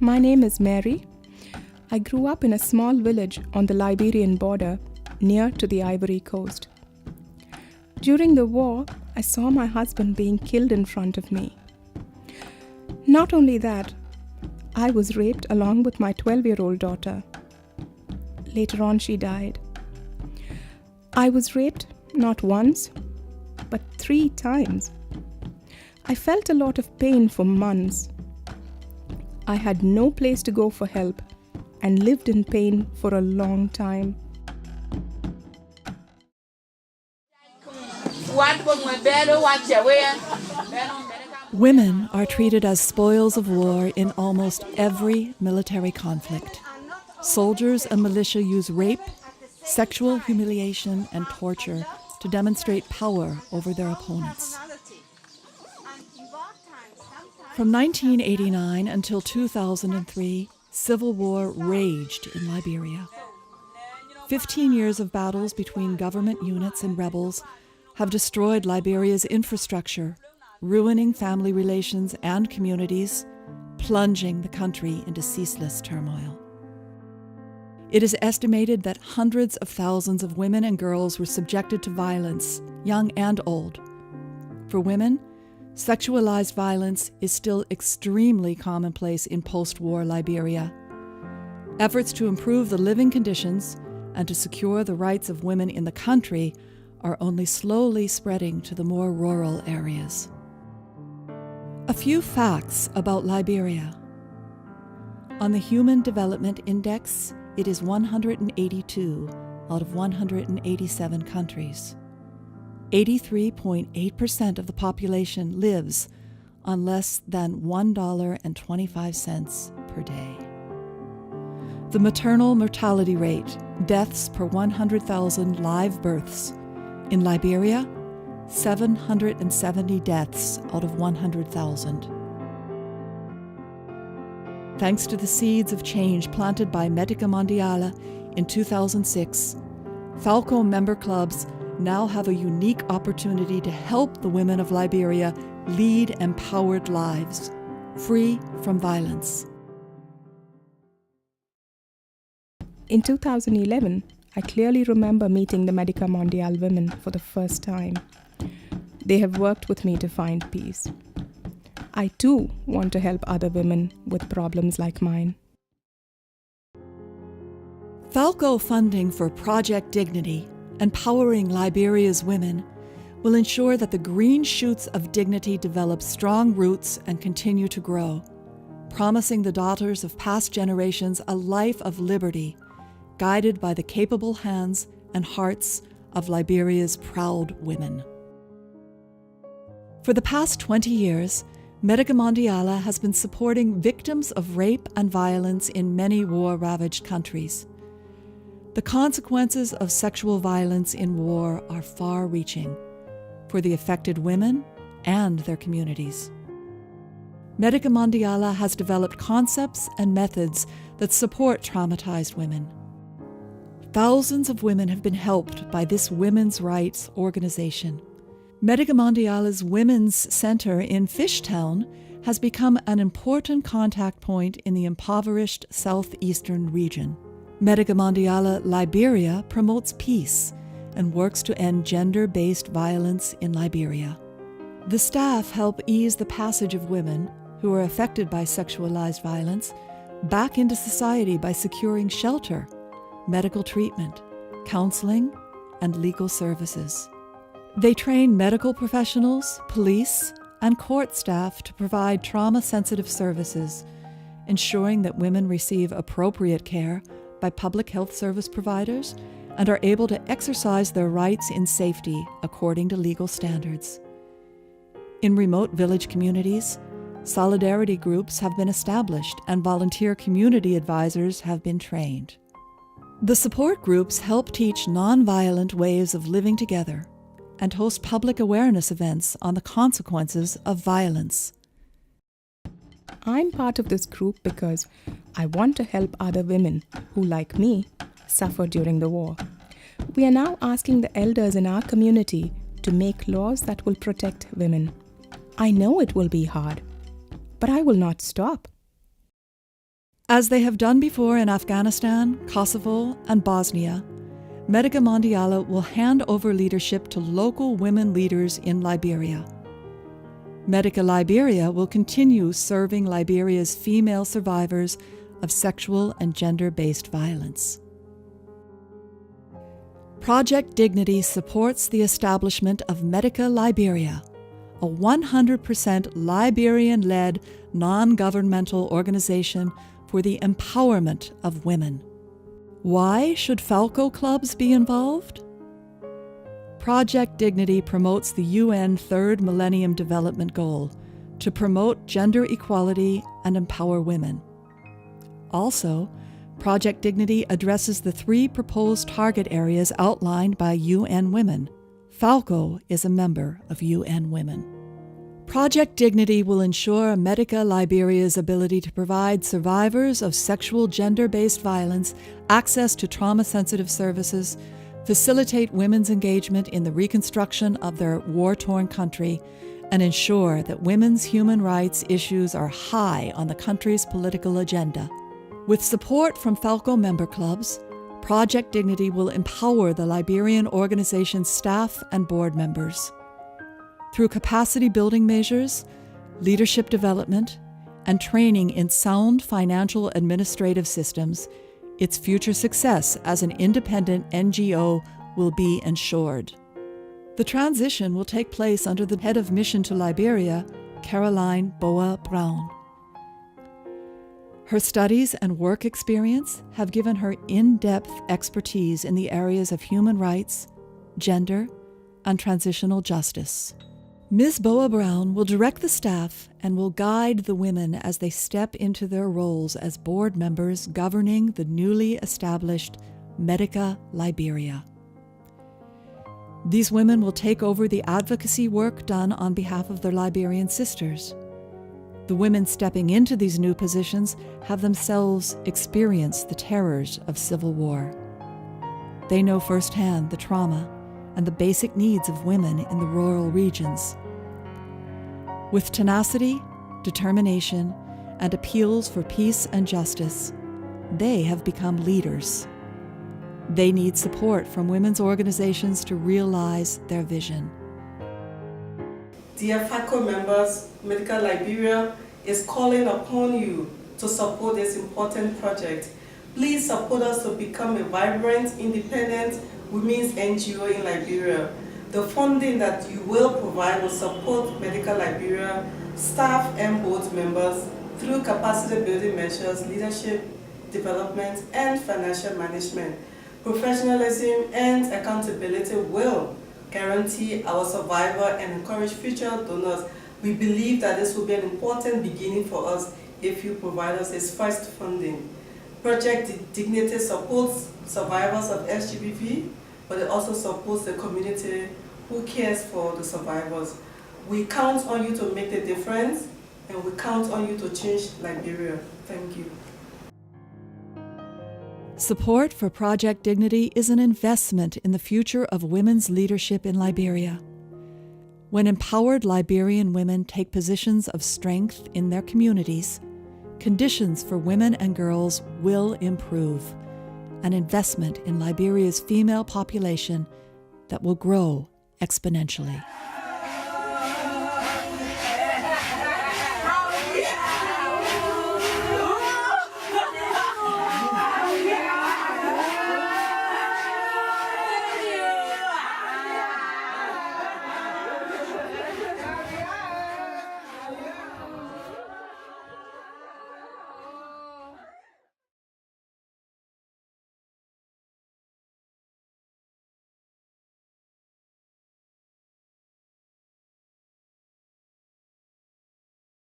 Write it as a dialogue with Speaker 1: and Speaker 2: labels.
Speaker 1: My name is Mary. I grew up in a small village on the Liberian border near to the Ivory Coast. During the war, I saw my husband being killed in front of me. Not only that, I was raped along with my 12-year-old daughter. Later on, she died. I was raped not once, but 3 times. I felt a lot of pain for months. I had no place to go for help and lived in pain for a long time.
Speaker 2: Women are treated as spoils of war in almost every military conflict. Soldiers and militia use rape, sexual humiliation, and torture to demonstrate power over their opponents. From 1989 until 2003, civil war raged in Liberia. 15 years of battles between government units and rebels have destroyed Liberia's infrastructure, ruining family relations and communities, plunging the country into ceaseless turmoil. It is estimated that hundreds of thousands of women and girls were subjected to violence, young and old. For women, sexualized violence is still extremely commonplace in post-war Liberia. Efforts to improve the living conditions and to secure the rights of women in the country are only slowly spreading to the more rural areas. A few facts about Liberia. On the Human Development Index, it is 182 out of 187 countries. 83.8% of the population lives on less than $1.25 per day. The maternal mortality rate, deaths per 100,000 live births, in Liberia, 770 deaths out of 100,000. Thanks to the seeds of change planted by Medica Mondiale in 2006, FAWCO member clubs now have a unique opportunity to help the women of Liberia lead empowered lives, free from violence.
Speaker 1: In 2011, I clearly remember meeting the Medica Mondiale women for the first time. They have worked with me to find peace. I too want to help other women with problems like mine.
Speaker 2: FAWCO funding for Project Dignity, empowering Liberia's women, will ensure that the green shoots of dignity develop strong roots and continue to grow, promising the daughters of past generations a life of liberty, guided by the capable hands and hearts of Liberia's proud women. For the past 20 years, Medica Mondiale has been supporting victims of rape and violence in many war-ravaged countries. The consequences of sexual violence in war are far-reaching for the affected women and their communities. Medica Mondiale has developed concepts and methods that support traumatized women. Thousands of women have been helped by this women's rights organization. Medica Mondiale's Women's Center in Fishtown has become an important contact point in the impoverished southeastern region. Medica Mondiale Liberia promotes peace and works to end gender-based violence in Liberia. The staff help ease the passage of women who are affected by sexualized violence back into society by securing shelter, medical treatment, counseling, and legal services. They train medical professionals, police, and court staff to provide trauma-sensitive services, ensuring that women receive appropriate care by public health service providers and are able to exercise their rights in safety according to legal standards. In remote village communities, solidarity groups have been established and volunteer community advisors have been trained. The support groups help teach nonviolent ways of living together and host public awareness events on the consequences of violence.
Speaker 1: I'm part of this group because I want to help other women who, like me, suffered during the war. We are now asking the elders in our community to make laws that will protect women. I know it will be hard, but I will not stop.
Speaker 2: As they have done before in Afghanistan, Kosovo, and Bosnia, Medica Mondiale will hand over leadership to local women leaders in Liberia. Medica Liberia will continue serving Liberia's female survivors of sexual and gender-based violence. Project Dignity supports the establishment of Medica Liberia, a 100% Liberian-led non-governmental organization for the empowerment of women. Why should FAWCO Clubs be involved? Project Dignity promotes the UN Third Millennium Development Goal to promote gender equality and empower women. Also, Project Dignity addresses the 3 proposed target areas outlined by UN Women. FAWCO is a member of UN Women. Project Dignity will ensure Medica Liberia's ability to provide survivors of sexual gender-based violence access to trauma-sensitive services, facilitate women's engagement in the reconstruction of their war-torn country, and ensure that women's human rights issues are high on the country's political agenda. With support from FAWCO member clubs, Project Dignity will empower the Liberian organization's staff and board members. Through capacity building measures, leadership development, and training in sound financial administrative systems, its future success as an independent NGO will be ensured. The transition will take place under the head of mission to Liberia, Caroline Boa Brown. Her studies and work experience have given her in-depth expertise in the areas of human rights, gender, and transitional justice. Ms. Boa Brown will direct the staff and will guide the women as they step into their roles as board members governing the newly established Medica Liberia. These women will take over the advocacy work done on behalf of their Liberian sisters. The women stepping into these new positions have themselves experienced the terrors of civil war. They know firsthand the trauma and the basic needs of women in the rural regions. With tenacity, determination, and appeals for peace and justice, they have become leaders. They need support from women's organizations to realize their vision.
Speaker 3: Dear FAWCO members, Medica Liberia is calling upon you to support this important project. Please support us to become a vibrant, independent women's NGO in Liberia. The funding that you will provide will support Medica Liberia staff and board members through capacity building measures, leadership development, and financial management. Professionalism and accountability will guarantee our survival and encourage future donors. We believe that this will be an important beginning for us if you provide us this first funding. Project Dignity supports survivors of SGBV, but it also supports the community who cares for the survivors. We count on you to make the difference, and we count on you to change Liberia. Thank you.
Speaker 2: Support for Project Dignity is an investment in the future of women's leadership in Liberia. When empowered Liberian women take positions of strength in their communities, conditions for women and girls will improve, an investment in Liberia's female population that will grow exponentially.